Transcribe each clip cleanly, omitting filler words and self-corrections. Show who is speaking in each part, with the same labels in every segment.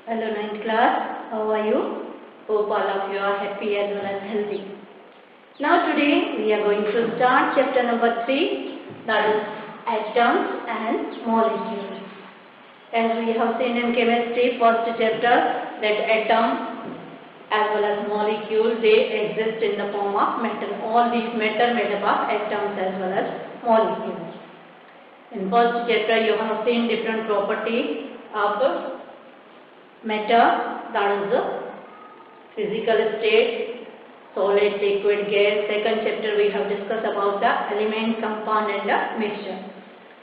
Speaker 1: Hello ninth class, how are you? Hope all of you are happy as well as healthy. Now today we are going to start chapter number 3, that is atoms and molecules. As we have seen in chemistry first chapter that atom as well as molecule, they exist in the form of metal. All these metal made up of atoms as well as molecules. In first chapter you have seen different properties of matter, that is the physical state, solid, liquid, gas. Second chapter we have discussed about the element, compound and the mixture.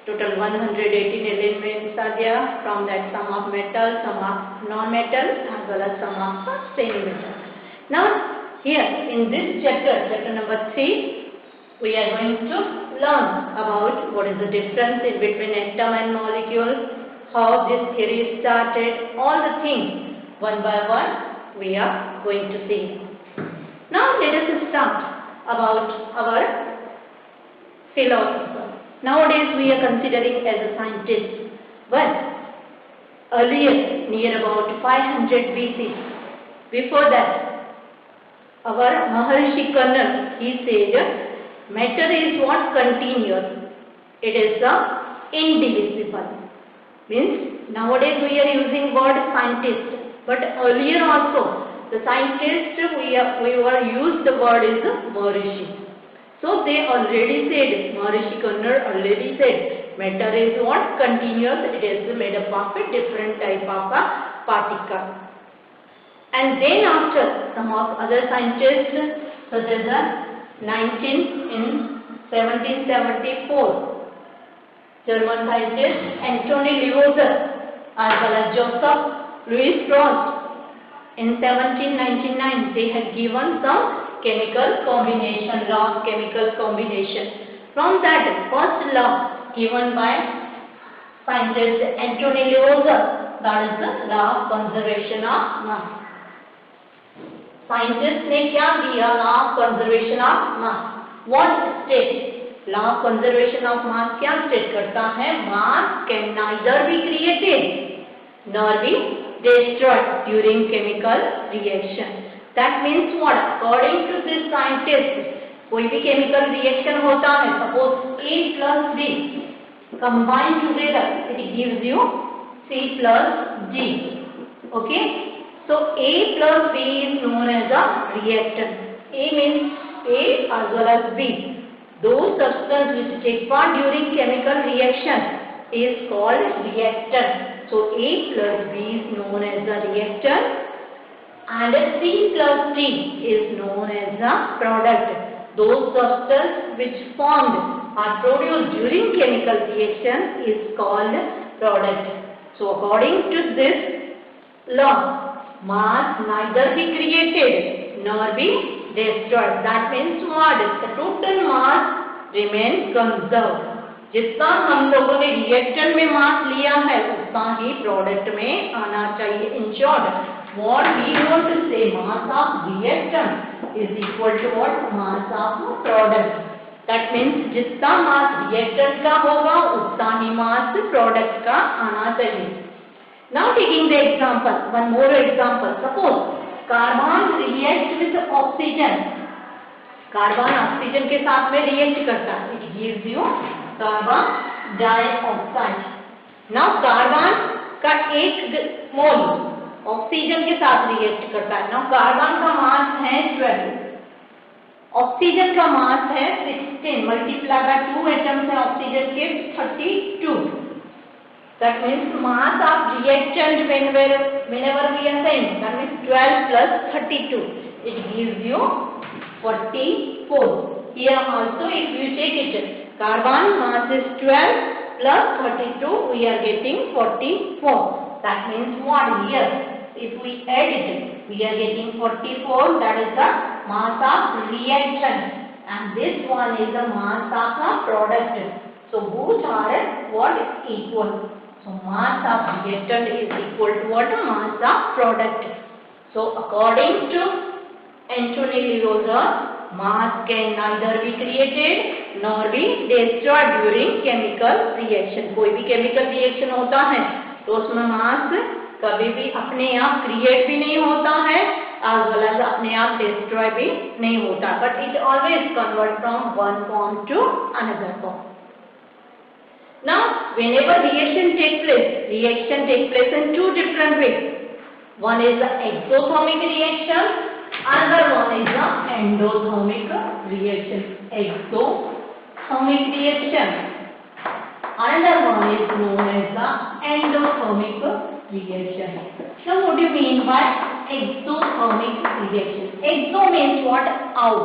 Speaker 1: Total 118 elements are there. From that some of metal, some of non-metal as well as some of semi-metal. Now here in this chapter, chapter number 3, we are going to learn about what is the difference in between atom and molecule, how this theory started, all the things one by one we are going to see. Now let us start about our philosopher. Nowadays we are considering as a scientist, but earlier near about 500 BC, before that our Maharshi Kannan, he said matter is what? Continuous. It is the indivisible. Means nowadays we are using word scientist, but earlier also the scientist we were used the word is Maharishi. So they already said, Maharishi Kannan already said, matter is what? Continuous. It is made up of a different type of a particle. And then after some of other scientists such as in 1774. German scientist Antony Liouville as well as Joseph Louis Proust in 1799 they had given some chemical combination, law of chemical combination. From that first law given by scientist Antony Liouville, that is the law of conservation of mass. Scientist ने क्या दिया? law of conservation of mass. What state? Law of conservation of मास क्या state करता है? मास can neither be created nor be destroyed during chemical reaction. That means what? According to this scientist, कोई भी chemical reaction होता है, suppose A plus B combined together, it gives you C plus D. Okay? So A plus B is known as a reactant. A means A as well as B. Those substances which take part during chemical reaction is called reactant. So A plus B is known as the reactant and C plus D is known as the product. Those substances which formed or produced during chemical reaction is called product. So according to this law, mass neither be created nor be destroyed. That means what? The total mass remains conserved. जितना हम लोगों ने reactant में मास लिया है उतना ही product में आना चाहिए. In short, what we want to say, mass of reactant is equal to what? Mass of product. That means जितना मास रिएक्टेंट का होगा उतना ही मास प्रोडक्ट का आना चाहिए. Now taking the example, one more example. Suppose carbon react with oxygen. Carbon oxygen के साथ में रिएक्ट करता है. It gives you carbon dioxide. Now carbon का एक मोल ऑक्सीजन के साथ रिएक्ट करता है. नाउ कार्बन का मास है 12, ऑक्सीजन का मास है 16, मल्टीप्लाई बाय 2 एटम्स है ऑक्सीजन के 32. That means mass of reactant whenever we are saying, that means 12 plus 32, it gives you 44. Here also if you take it, carbon mass is 12 plus 32, we are getting 44. That means what? Here if we add it, we are getting 44, that is the mass of reactant, and this one is the mass of the product. So both are what? Equal. So mass of reactant is equal to what? Mass of product. So according to Antony Liouville, mass can neither be created nor be destroyed during chemical reaction. कोई भी chemical reaction होता है तो उसमें mass कभी भी अपने आप क्रिएट भी नहीं होता है, as well as अपने आप डिस्ट्रॉय भी नहीं होता, but it always convert from one form to another form. Now, whenever reaction take place in two different ways. One is the exothermic reaction, another one is the endothermic reaction. Exothermic reaction. Another one is known as the endothermic reaction. So, what do you mean by exothermic reaction? Exo means what? Out.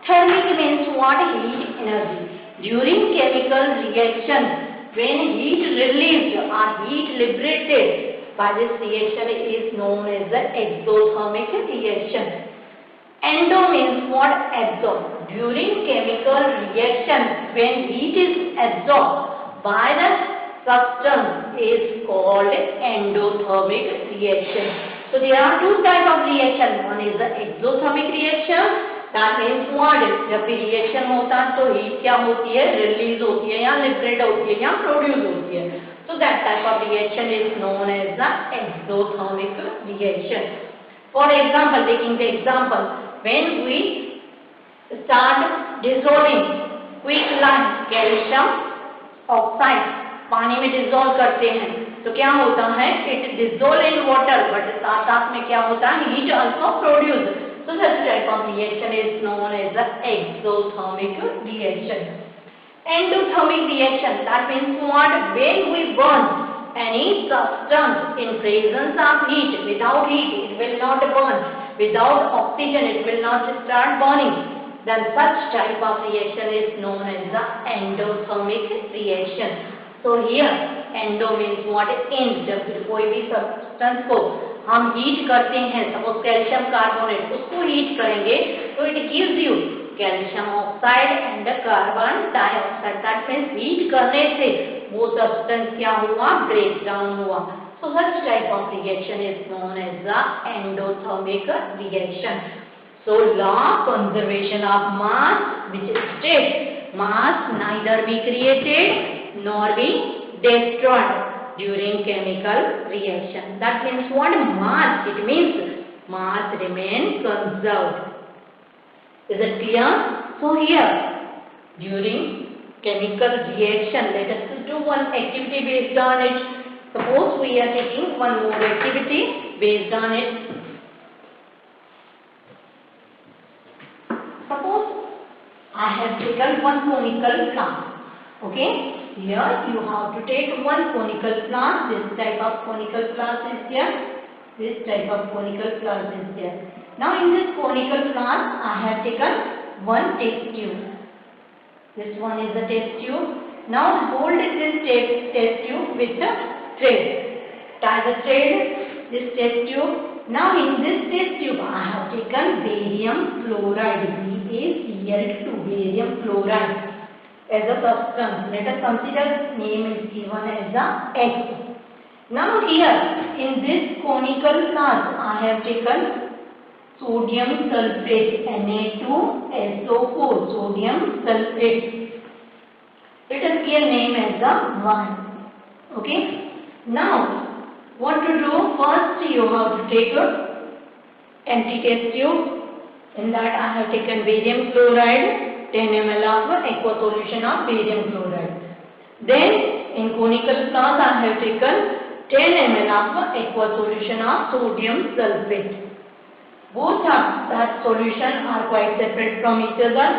Speaker 1: Thermic means what? Heat energy. During chemical reaction, when heat released or heat liberated by this reaction is known as the exothermic reaction. Endo means what? Absorb. During chemical reaction, when heat is absorbed by the substance is called endothermic reaction. So there are two types of reaction. One is the exothermic reaction. That means what? जब भी reaction होता है तो heat क्या होती है? Release होती है या liberate होती है या produce होती है. So that type of reaction is known as the exothermic reaction. For example, taking the example, when we start dissolving quicklime calcium oxide, पानी में dissolve करते हैं तो क्या होता है? It dissolve in water, but साथ साथ में क्या होता है? Heat also produce. So such type of reaction is known as the exothermic reaction. Endothermic reaction, that means what? When we burn any substance in presence of heat, without heat it will not burn, without oxygen it will not start burning, then such type of reaction is known as the endothermic reaction. So here endo means what? In. जब कोई भी substance को हम heat करते हैं, suppose calcium carbonate, उसको heat करेंगे तो it gives you calcium oxide and carbon dioxide. That means heat करने से वो सब्सटेंस क्या हुआ? ब्रेक डाउन हुआ. So such type of reaction is known as the endothermic reaction. So law conservation of mass which states mass neither be created nor be destroyed during chemical reaction. That means what? Mass. It means mass remain conserved. Is it clear? So here during chemical reaction, let us do one activity based on it. Suppose we are taking one more activity based on it. Suppose I have taken one conical plant. Okay, here you have to take one conical plant. This type of conical plant is here. This type of conical plant is here. Now in this conical plant, I have taken one test tube. This one is the test tube. Now hold this test tube with the thread. Tie the thread, this test tube. Now in this test tube, I have taken barium fluoride. BaCl2, barium fluoride. As a substance, let us consider name is given as the X. Now here in this conical flask I have taken sodium sulfate, Na2SO4, sodium sulfate. Let us give name as the 1. Okay. Now what to do? First you have to take a empty test tube. In that I have taken barium fluoride, 10 ml of aqua solution of barium fluoride. Then in conical flask I have taken 10 ml of aqua solution of sodium sulfate. Both of that solution are quite separate from each other.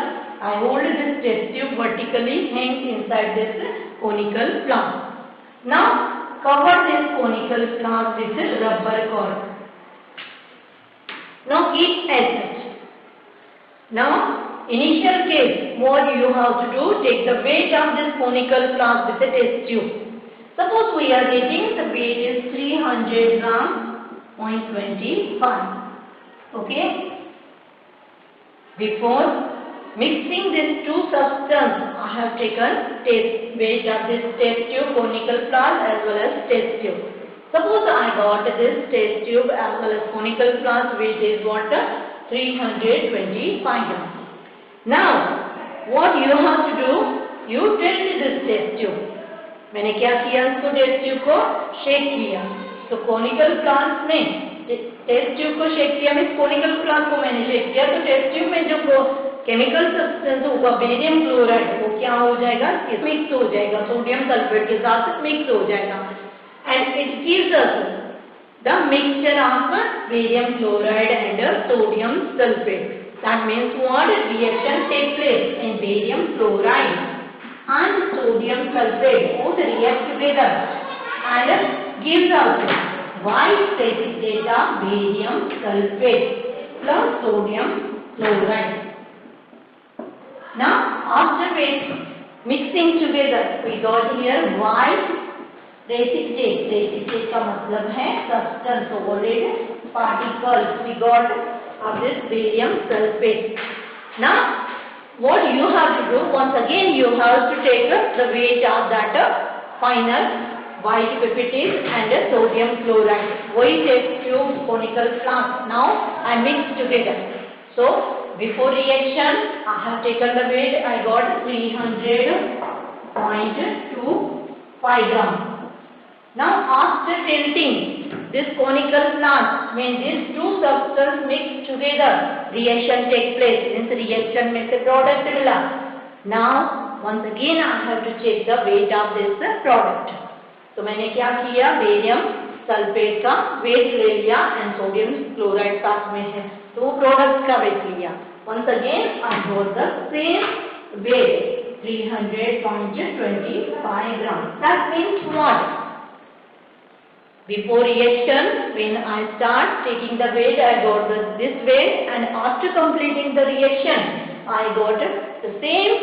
Speaker 1: I hold this test tube vertically hanged inside this conical flask. Now cover this conical flask with rubber cord. Now keep as such. Now initial case, what you have to do? Take the weight of this conical flask with the test tube. Suppose we are getting the weight is 300 grams, 0.25. Okay. Before mixing these two substances, I have taken weight of this test tube, conical flask as well as test tube. Suppose I got this test tube as well as conical flask weight is what? 325 grams. Now, what you have to do? You tilt this test tube. मैंने क्या किया? इसको test tube को shake किया. तो conical plants में test tube को shake किया, मीन्स कॉनिकल प्लांट को मैंने शेक किया, तो टेस्ट ट्यूब में जो केमिकल सब्सटेंस होगा बेरियम क्लोराइड वो क्या हो जाएगा, मिक्स हो जाएगा, सोडियम सल्फेट के साथ मिक्स हो जाएगा, and it gives us the mixture of barium chloride and sodium sulphate. That means what? Reaction takes place in barium chloride and sodium sulfate both react together and gives out white precipitate of barium sulfate plus sodium chloride. Now after mixing together we got here white precipitate. Precipitate का मतलब है substance, solid particles. We got of this barium sulfate. Now what you have to do, once again you have to take the weight of that final white precipitate and sodium chloride. Why take tube conical flask? Now I mix together. So before reaction I have taken the weight, I got 300.25 gram. Now after tilting this conical flask, when these two substances mix together, reaction takes place. Means reaction में से product मिला. Now once again I have to check the weight of this product. तो मैंने क्या किया, barium sulphate का wait ले लिया एंड सोडियम क्लोराइड साथ में है, तो प्रोडक्ट का वेट लिया. Once again I got the same weight 300.25 gram. That means what? Before reaction, when I start taking the weight, I got this weight, and after completing the reaction, I got the same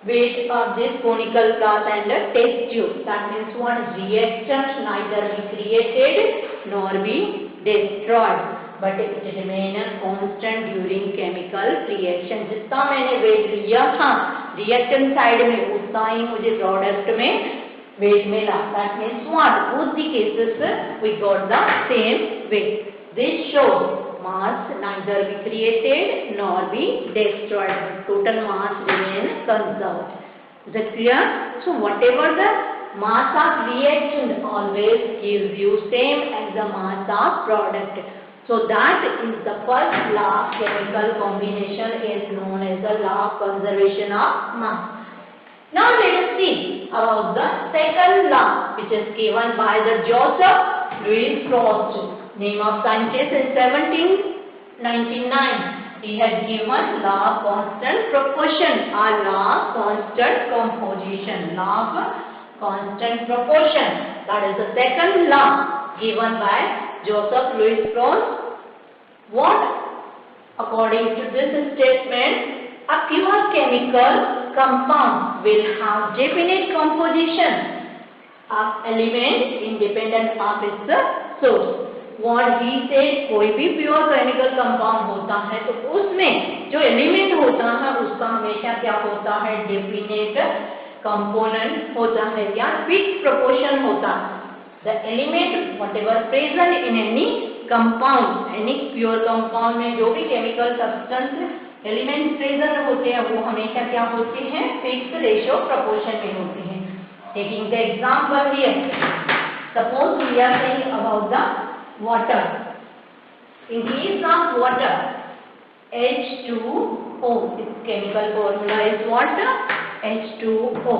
Speaker 1: weight of this conical flask and test tube. That means what? Reaction neither be created nor be destroyed, but it remains constant during chemical reaction. जितना मैंने weight लिया था reaction side में, उतना ही मुझे product में weight मिला. That means what? Both the cases we got the same weight. This shows mass neither be created nor be destroyed, but total mass remains conserved. Is that clear? So whatever the mass of reaction always gives you same as the mass of product. So that is the first law of chemical combination, is known as the law of conservation of mass. Now let us see about the second law, which is given by the Joseph Louis Proust. Name of scientist in 1799. He had given law of constant proportion or law of constant composition. Law of constant proportion. That is the second law given by Joseph Louis Proust. What? According to this statement, a pure chemical compound will have definite composition of element independent of its source. What he said, कोई भी pure chemical compound होता है तो उसमें जो element होता है उसका हमेशा क्या होता है, definite component होता है या fixed proportion होता है. The element whatever present in any compound, any pure compound में जो भी chemical substance एलिमेंट प्रेजेंट होते हैं वो हमेशा क्या होते हैं, फिक्स रेशियो प्रोपोर्शन में होते हैं. Taking the example here, suppose we are saying about the water. In case of water H2O, its chemical formula is what? H2O.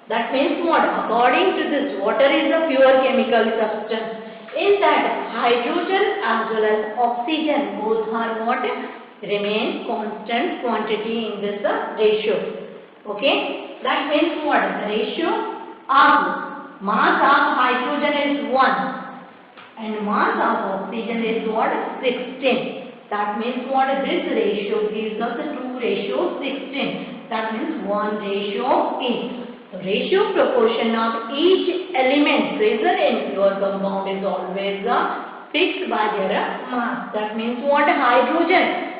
Speaker 1: That means what? According to this, water is a pure chemical substance. In that hydrogen as well as oxygen both are what? Remain constant quantity in this ratio. Okay, that means what? The ratio of mass of hydrogen is 1 and mass of oxygen is what? 16. That means what? This ratio gives us the 2 ratio 16. That means 1 ratio each. The ratio proportion of each element present in your compound is always fixed by their mass. That means what? Hydrogen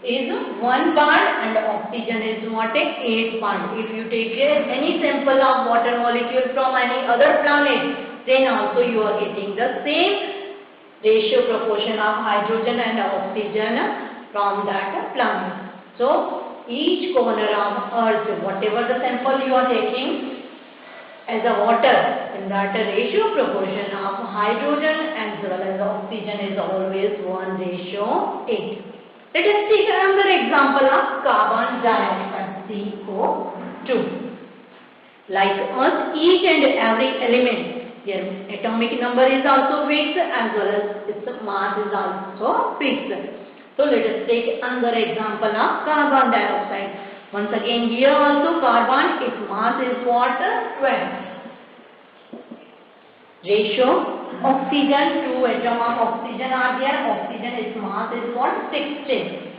Speaker 1: is 1 part and oxygen is what? 8 part. If you take any sample of water molecule from any other planet, then also you are getting the same ratio proportion of hydrogen and oxygen from that planet. So each corner of earth, whatever the sample you are taking, as a water, in that ratio proportion of hydrogen as well as oxygen is always 1:8. Let us take another example of carbon dioxide, CO2. Like Earth, each and every element, their atomic number is also fixed as well as its mass is also fixed. So let us take another example of carbon dioxide. Once again, here also carbon, its mass is what? 12. Ratio, oxygen, 2 atoms of oxygen are there. Oxygen, its mass is what? 16.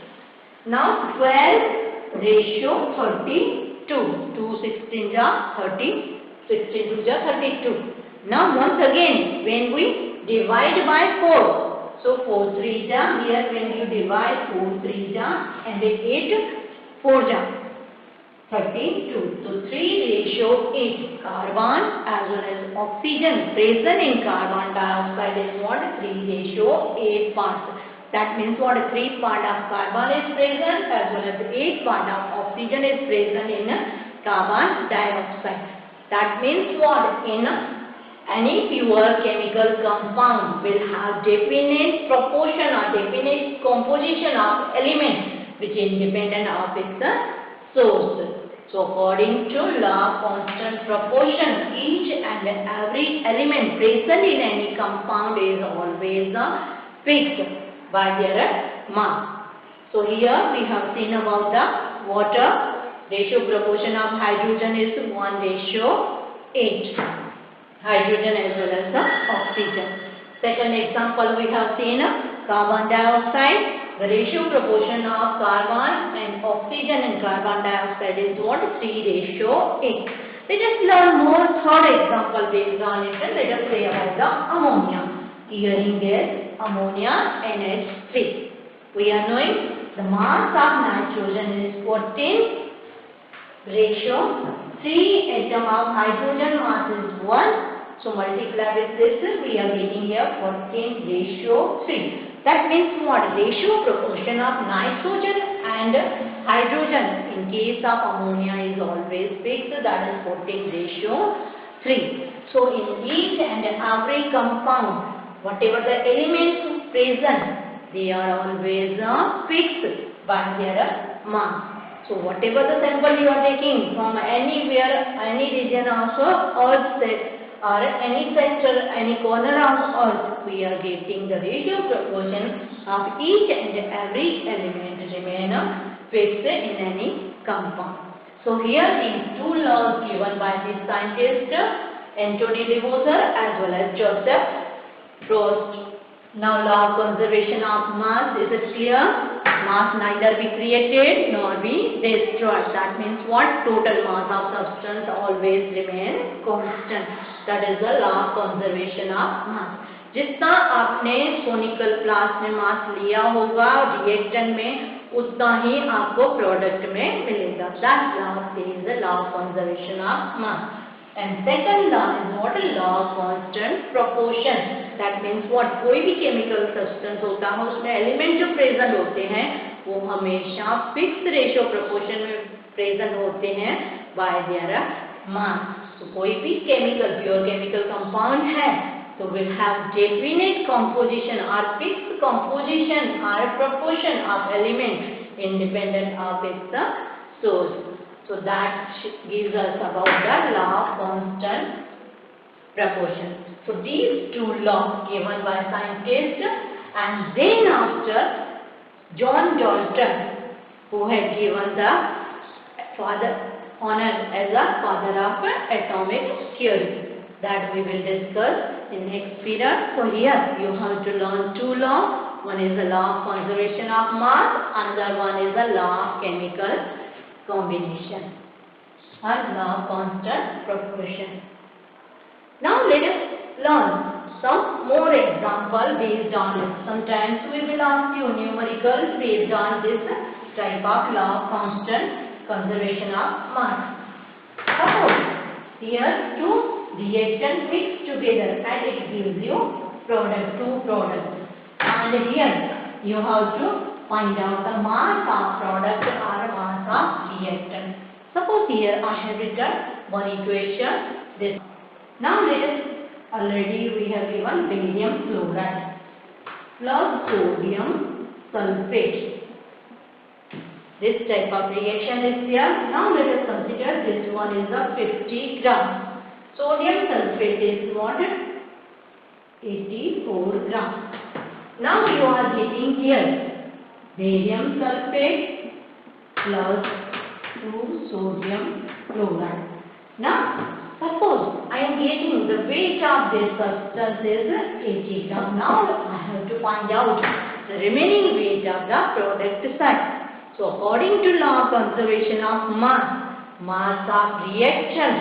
Speaker 1: Now 12 ratio 32. 2 16 are 30. 16 to 32. Now once again, when we divide by 4. So 4 3 ja, here when you divide 4 3 ja and 8 4 ja. 32. So 3 ratio 8. Carbon as well as oxygen present in carbon dioxide is what? 3 ratio 8 parts. That means what? 3 part of carbon is present as well as 8 part of oxygen is present in carbon dioxide. That means what? In any pure chemical compound will have definite proportion or definite composition of elements which is independent of its source. So according to law of constant proportion, each and every element present in any compound is always fixed by their mass. So here we have seen about the water. Ratio proportion of hydrogen is 1:8. Hydrogen as well as the oxygen. Second example we have seen carbon dioxide. The ratio proportion of carbon and oxygen in carbon dioxide is what? 3:8. Let us learn more third example based on it. Let us say about the ammonia. Hearing gas, ammonia, NH3. We are knowing the mass of nitrogen is 14. Ratio 3 atom of hydrogen mass is 1. So multiply with this, we are getting here 14:3. That means what? Ratio proportion of nitrogen and hydrogen in case of ammonia is always fixed, that is 14:3. So in each and every compound, whatever the elements present, they are always fixed by their mass. So whatever the sample you are taking from anywhere, any region also, earth or any sector, any corner of earth, we are getting the ratio proportion of each and every element remain fixed in any compound. So here these two laws given by the scientist Anthony Lavoisier as well as Joseph Proust. Now law of conservation of mass is clear. Mass neither be created nor be destroyed. That means what? Total mass of substance always remain constant. That is the law of conservation of mass. जितना आपने सोनिकल प्लास में मास लिया होगा reactant में, उतना ही आपको product में मिलेगा. That law is the law of conservation of mass. And second law is what? Law of constant proportion. That means what? कोई भी chemical substance होता है उसमें element जो present होते हैं वो हमेशा fixed ratio proportion में present होते हैं by their mass. तो कोई भी chemical, pure chemical compound है तो will have definite composition or fixed composition or proportion of element independent of its source. So that gives us about the law of constant proportion. So these two laws given by scientists, and then after John Dalton, who had given the father honor as a father of atomic theory, that we will discuss in next period. So here you have to learn two laws. One is the law of conservation of mass, another one is the law of chemical combination and law of constant proportion. Now let us learn some more example based on it. Sometimes we will ask you numericals based on this type of law of constant conservation of mass. Suppose here two reactions mix together and it gives you product, two products. And here you have to find out the mass of product or mass of reactant. Suppose here I have written one equation. this. Now let us, already we have given barium chloride plus sodium sulfate. This type of reaction is there. Now let us consider this one is a 50 gram. Sodium sulfate is what? 84 gram. Now you are getting here barium sulfate plus 2 sodium chloride. Now suppose I am getting the weight of this substance is 80 gram. Now I have to find out the remaining weight of the product side. So according to law of conservation of mass of reaction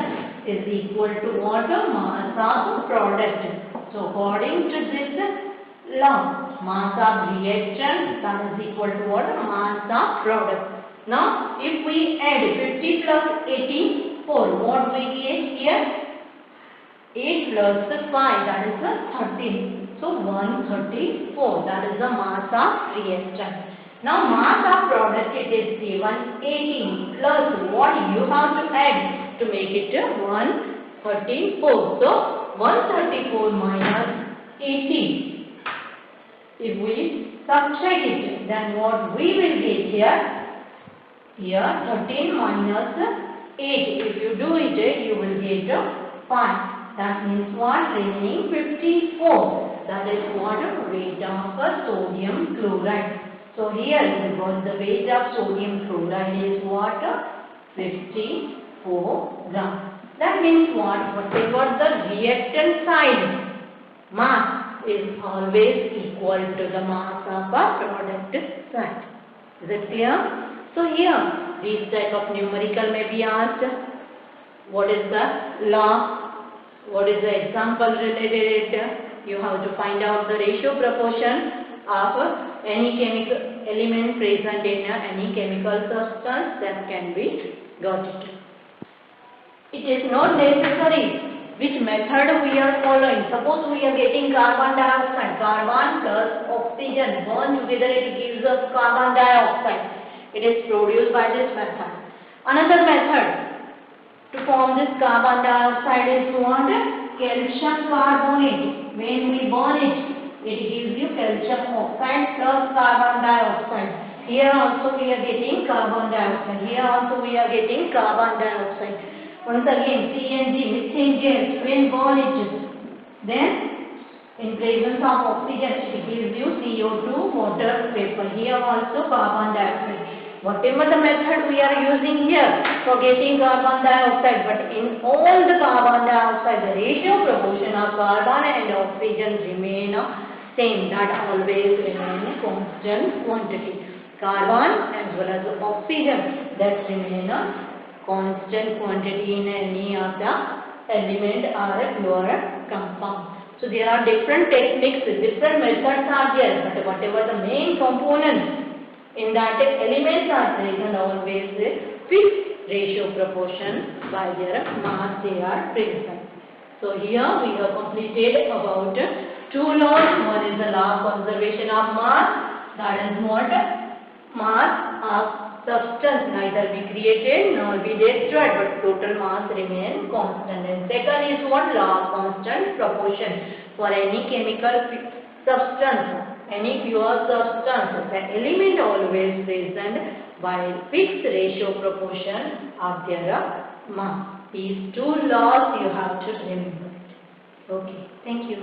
Speaker 1: is equal to what? Mass of product. So according to this law, mass of reaction that is equal to what? Mass of product. Now if we add 50 plus 84, what we get here? 8 plus 5, that is 13. So 134, that is the mass of reaction. Now mass of product it is given 18 plus what you have to add to make it 134. So 134 minus 18. If we subtract it, then what we will get here? Here 13 minus 8. If you do it, you will get 5. That means what? Remaining 54. That is what? Weight of sodium chloride. So here because the weight of sodium chloride is what? 54 gram. That means what? Whatever the reactant side mass is always equal to the mass of a product side. Is it clear? So here these type of numerical may be asked. What is the law? What is the example related it? You have to find out the ratio proportion of any chemical element present in any chemical substance that can be got it. It is not necessary which method we are following. Suppose we are getting carbon dioxide, carbon plus oxygen burn together, it gives us carbon dioxide. It is produced by this method. Another method to form this carbon dioxide is what? Calcium carbonate. When we burn it gives you calcium oxide plus carbon dioxide. Here also we are getting carbon dioxide. Here also we are getting carbon dioxide. Once again, CNG, methane gas, when burn it, then in presence of oxygen it gives you CO2, water, vapor. Here also carbon dioxide. Whatever the method we are using here for getting carbon dioxide, but in all the carbon dioxide, the ratio proportion of carbon and oxygen remain same, that always remain constant quantity. Carbon as well as oxygen, that remain a constant quantity in any of the element or a pure compound. So there are different techniques, different methods are there, but whatever the main components in that elements are present, always fixed ratio proportion by their mass they are present. So here we have completed about two laws. One is the law of conservation of mass, that is what? Mass of substance neither be created nor be destroyed, but total mass remain constant. And second is what? Law of constant proportion. For any chemical substance, any pure substance, the element always present by fixed ratio proportion of their mass. These two laws you have to remember. Okay, thank you.